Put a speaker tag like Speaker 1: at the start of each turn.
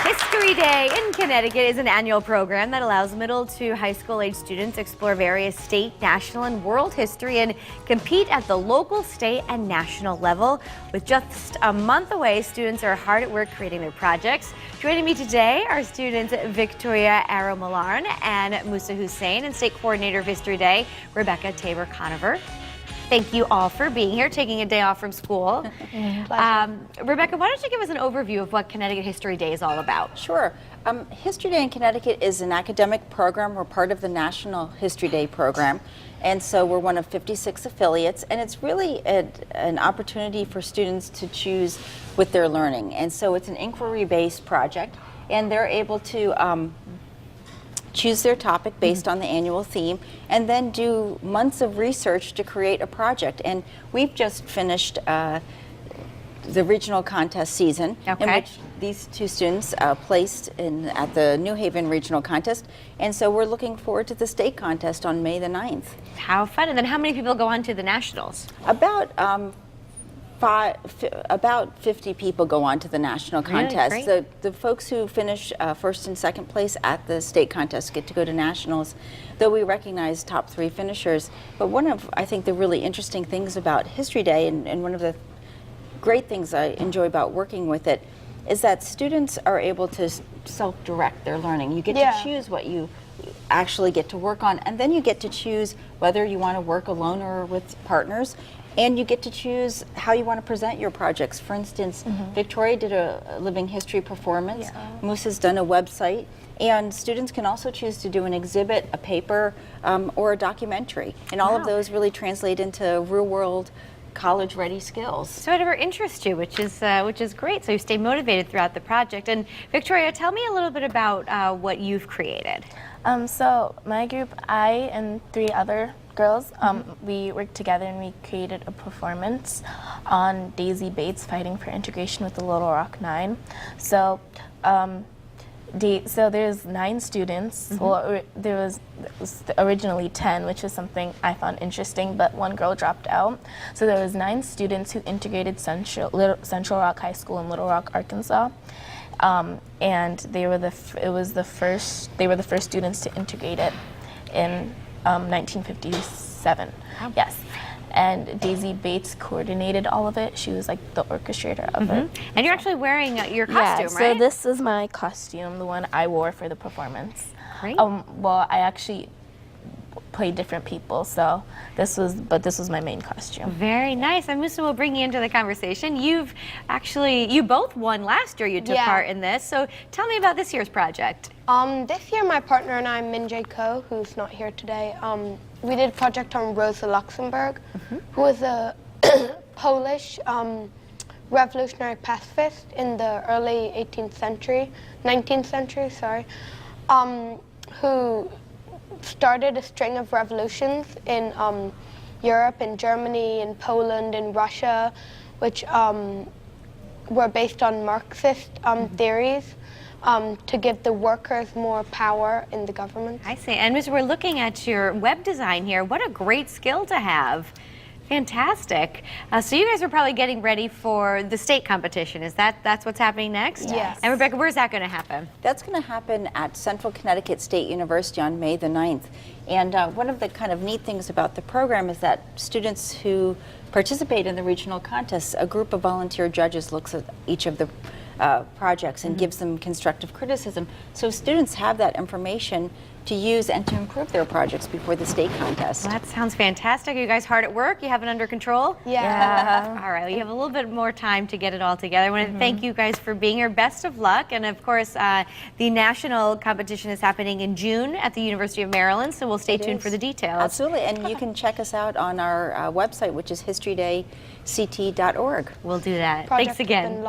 Speaker 1: History Day in Connecticut is an annual program that allows middle to high school age students to explore various state, national, and world history and compete at the local, state, and national level. With just a month away, students are hard at work creating their projects. Joining me today are students Victoria Aromolaran and Musa Hussain, and State Coordinator of History Day, Rebecca Taber-Conover. Thank you all for being here, taking a day off from school. Rebecca, why don't you give us an overview of what Connecticut History Day is all about?
Speaker 2: Sure. History Day in Connecticut is an academic program. We're part of the National History Day program, and so we're one of 56 affiliates, and it's really an opportunity for students to choose with their learning. And so it's an inquiry-based project, and they're able to choose their topic based on the annual theme, and then do months of research to create a project. And we've just finished the regional contest season, in which these two students placed at the New Haven Regional Contest, and so we're looking forward to the state contest on May the 9th.
Speaker 1: How fun. And then how many people go on to the nationals?
Speaker 2: About 50 people go on to the national contest.
Speaker 1: Really?
Speaker 2: The folks who finish first and second place at the state contest get to go to nationals, though we recognize top 3 finishers. But one of, I think, the really interesting things about History Day, and one of the great things I enjoy about working with it, is that students are able to self-direct their learning. You get to choose what you actually get to work on, and then you get to choose whether you want to work alone or with partners. And you get to choose how you want to present your projects. For instance, Victoria did a living history performance. Musa's done a website. And students can also choose to do an exhibit, a paper, or a documentary. And all of those really translate into real-world, college-ready skills.
Speaker 1: So whatever interests you, which is great. So you stay motivated throughout the project. And Victoria, tell me a little bit about what you've created.
Speaker 3: So my group, I and 3 other girls, we worked together and we created a performance on Daisy Bates fighting for integration with the Little Rock Nine. So, so there's 9 students. Well, there was originally 10, which is something I found interesting, but 1 girl dropped out. So there was 9 students who integrated Central Rock High School in Little Rock, Arkansas. And they were the first students to integrate it in 1957. Yes. And Daisy Bates coordinated all of it. She was like the orchestrator of it.
Speaker 1: And you're actually wearing your costume,
Speaker 3: right?
Speaker 1: So
Speaker 3: this is my costume, the one I wore for the performance.
Speaker 1: Great.
Speaker 3: Well, I actually played different people, so this was my main costume.
Speaker 1: Very nice. And Musa will bring you into the conversation. You both won last year. You took part in this. So tell me about this year's project.
Speaker 4: This year my partner and I, Minjae Ko, who's not here today, we did a project on Rosa Luxemburg, who was a Polish revolutionary pacifist in the early 19th century, who started a string of revolutions in Europe, in Germany, in Poland, in Russia, which were based on Marxist theories to give the workers more power in the government.
Speaker 1: I see. And Ms., we're looking at your web design here. What a great skill to have. Fantastic. So you guys are probably getting ready for the state competition. That's what's happening next?
Speaker 4: Yes.
Speaker 1: And Rebecca, where's that going to happen?
Speaker 2: That's going to happen at Central Connecticut State University on May the 9th. And one of the kind of neat things about the program is that students who participate in the regional contests, a group of volunteer judges looks at each of the projects and gives them constructive criticism. So students have that information to use and to improve their projects before the state contest.
Speaker 1: Well, that sounds fantastic. Are you guys hard at work? You have it under control?
Speaker 4: Yeah.
Speaker 1: All right, well, you have a little bit more time to get it all together. I want to thank you guys for being here. Best of luck. And of course, the national competition is happening in June at the University of Maryland, so we'll stay tuned for the details.
Speaker 2: Absolutely, and you can check us out on our website, which is historydayct.org.
Speaker 1: We'll do that. Thanks again.